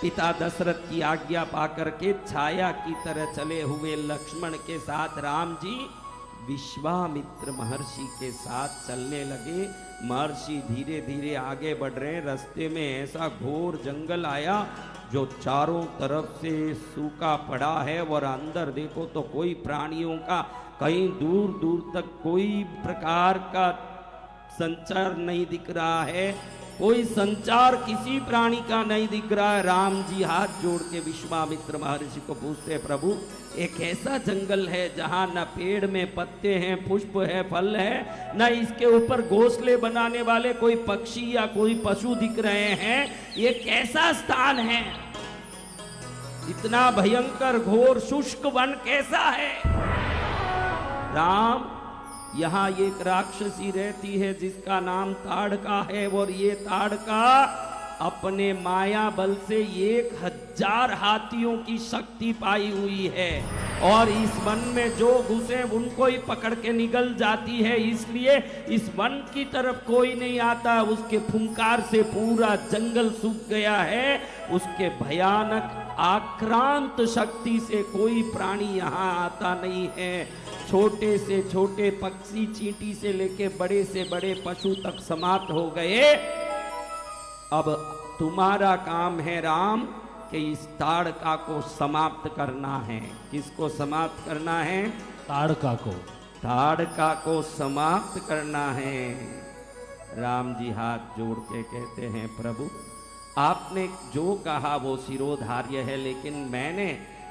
पिता दशरथ की आज्ञा पाकर के छाया की तरह चले हुए लक्ष्मण के साथ राम जी विश्वामित्र महर्षि के साथ चलने लगे। महर्षि धीरे धीरे आगे बढ़ रहे। रास्ते में ऐसा घोर जंगल आया जो चारों तरफ से सूखा पड़ा है, और अंदर देखो तो कोई प्राणियों का कहीं दूर दूर तक कोई प्रकार का संचार नहीं दिख रहा है, कोई संचार किसी प्राणी का नहीं दिख रहा है। राम जी हाथ जोड़ के विश्वामित्र महर्षि को पूछते, प्रभु एक ऐसा जंगल है जहां न पेड़ में पत्ते हैं, पुष्प है, फल है, न इसके ऊपर घोंसले बनाने वाले कोई पक्षी या कोई पशु दिख रहे हैं, ये कैसा स्थान है? इतना भयंकर घोर शुष्क वन कैसा है? राम, यहाँ एक राक्षसी रहती है जिसका नाम ताड़का है, और ये ताड़का अपने माया बल से 1000 हाथियों की शक्ति पाई हुई है, और इस वन में जो घुसे उनको ही पकड़ के निगल जाती है। इसलिए इस वन की तरफ कोई नहीं आता। उसके फुंकार से पूरा जंगल सूख गया है। उसके भयानक आक्रांत शक्ति से कोई प्राणी यहाँ आता नहीं है। छोटे से छोटे पक्षी, चींटी से लेके बड़े से बड़े पशु तक समाप्त हो गए। अब तुम्हारा काम है राम कि इस ताड़का को समाप्त करना है। किसको समाप्त करना है? ताड़का को। ताड़का को समाप्त करना है। राम जी हाथ जोड़ के कहते हैं, प्रभु आपने जो कहा वो शिरोधार्य है, लेकिन मैंने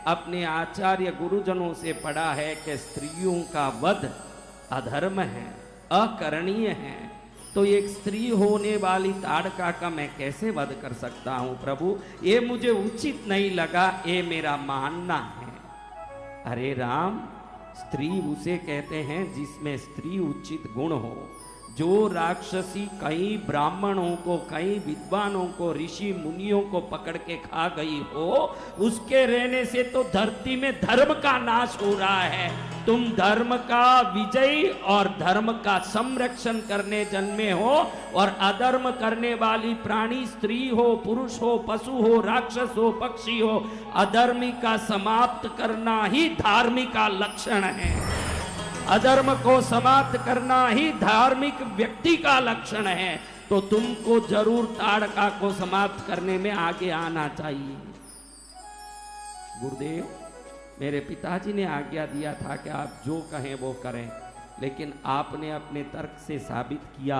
अपने आचार्य गुरुजनों से पढ़ा है कि स्त्रियों का वध अधर्म है, अकरणीय है। तो एक स्त्री होने वाली ताड़का का मैं कैसे वध कर सकता हूं प्रभु? ये मुझे उचित नहीं लगा, ये मेरा मानना है। अरे राम, स्त्री उसे कहते हैं जिसमें स्त्री उचित गुण हो। जो राक्षसी कई ब्राह्मणों को, कई विद्वानों को, ऋषि मुनियों को पकड़ के खा गई हो, उसके रहने से तो धरती में धर्म का नाश हो रहा है। तुम धर्म का विजयी और धर्म का संरक्षण करने जन्मे हो, और अधर्म करने वाली प्राणी स्त्री हो, पुरुष हो, पशु हो, राक्षस हो, पक्षी हो, अधर्मी का समाप्त करना ही धार्मिक का लक्षण है। अधर्म को समाप्त करना ही धार्मिक व्यक्ति का लक्षण है। तो तुमको जरूर ताड़का को समाप्त करने में आगे आना चाहिए। गुरुदेव, मेरे पिताजी ने आज्ञा दिया था कि आप जो कहें वो करें, लेकिन आपने अपने तर्क से साबित किया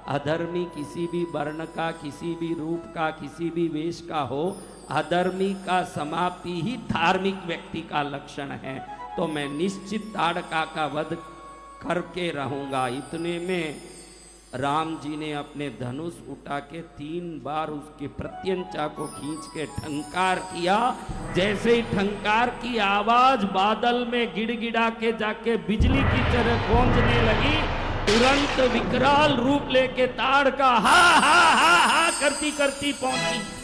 अधर्मी किसी भी वर्ण का, किसी भी रूप का, किसी भी वेश का हो, अधर्मी का समाप्ति ही धार्मिक व्यक्ति का लक्षण है। तो मैं निश्चित ताड़का का वध करके रहूंगा। इतने में राम जी ने अपने धनुष उठा के 3 बार उसके प्रत्यंचा को खींच के ठंकार किया। जैसे ही ठंकार की आवाज बादल में गिड़गिड़ा के जाके बिजली की तरह गूंजने लगी, तुरंत विकराल रूप लेके ताड़का हा हा हा हा करती करती पहुंची।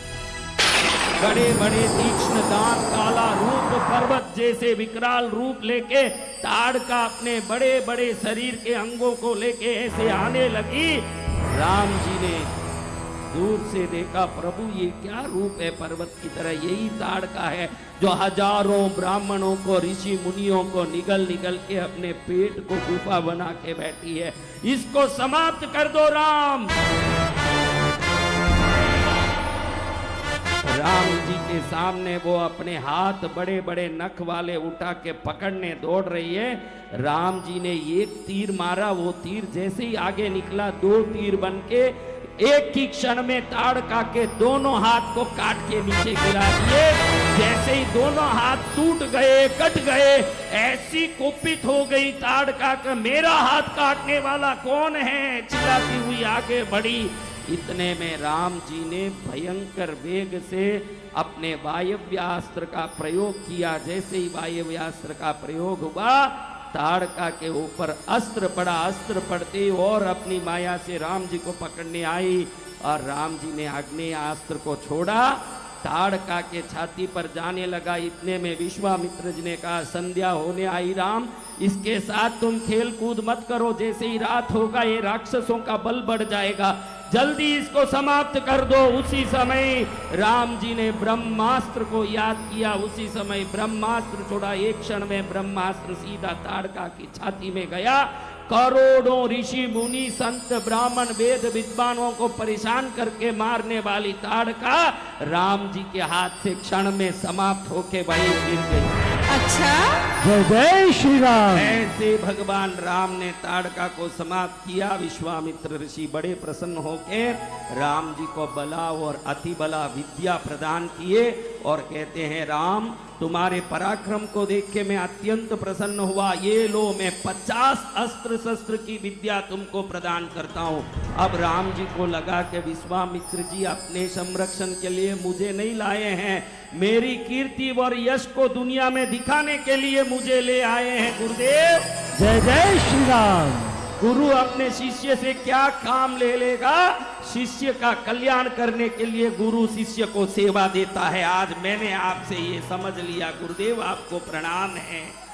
बड़े बड़े तीक्ष्ण दांत, काला रूप, पर्वत जैसे विकराल रूप लेके ताड़का अपने बड़े बड़े शरीर के अंगों को लेके ऐसे आने लगी। राम जी ने दूर से देखा, प्रभु ये क्या रूप है पर्वत की तरह? यही ताड़का है जो हजारों ब्राह्मणों को, ऋषि मुनियों को निगल निगल के अपने पेट को गुफा बना के बैठी है। इसको समाप्त कर दो राम। राम जी के सामने वो अपने हाथ बड़े बड़े नख वाले उठा के पकड़ने दौड़ रही है। राम जी ने एक तीर मारा, वो तीर जैसे ही आगे निकला 2 तीर बन के एक ही क्षण में ताड़का के दोनों हाथ को काट के नीचे गिरा दिए। जैसे ही दोनों हाथ टूट गए, कट गए, ऐसी कुपित हो गई ताड़का का, मेरा हाथ काटने वाला कौन है? चिल्लाती हुई आगे बढ़ी। इतने में राम जी ने भयंकर वेग से अपने वायव्यास्त्र का प्रयोग किया। जैसे ही वायव्यास्त्र का प्रयोग हुआ, ताड़का के ऊपर अस्त्र पड़ा। अस्त्र पड़ते और अपनी माया से राम जी को पकड़ने आई, और राम जी ने आग्नेयास्त्र को छोड़ा, ताड़का के छाती पर जाने लगा। इतने में विश्वामित्र जी ने कहा, संध्या होने आई राम, इसके साथ तुम खेल कूद मत करो। जैसे ही रात होगा ये राक्षसों का बल बढ़ जाएगा। जल्दी इसको समाप्त कर दो। उसी समय राम जी ने ब्रह्मास्त्र को याद किया, उसी समय ब्रह्मास्त्र छोड़ा। एक क्षण में ब्रह्मास्त्र सीधा ताड़का की छाती में गया। करोड़ों ऋषि मुनि संत ब्राह्मण वेद विद्वानों को परेशान करके मारने वाली ताड़का राम जी के हाथ से क्षण में समाप्त होके वहीं गिर गई। अच्छा, जय जय श्री राम। ऐसे भगवान राम ने ताड़का को समाप्त किया। विश्वामित्र ऋषि बड़े प्रसन्न होके राम जी को बला और अति बला विद्या प्रदान किए और कहते हैं, राम तुम्हारे पराक्रम को देख के मैं अत्यंत प्रसन्न हुआ। ये लो, मैं 50 अस्त्र शस्त्र की विद्या तुमको प्रदान करता हूँ। अब राम जी को लगा कि विश्वामित्र जी अपने संरक्षण के लिए मुझे नहीं लाए हैं, मेरी कीर्ति और यश को दुनिया में दिखाने के लिए मुझे ले आए हैं। गुरुदेव जय जय श्री राम। गुरु अपने शिष्य से क्या काम ले लेगा? शिष्य का कल्याण करने के लिए गुरु शिष्य को सेवा देता है। आज मैंने आपसे ये समझ लिया। गुरुदेव आपको प्रणाम है।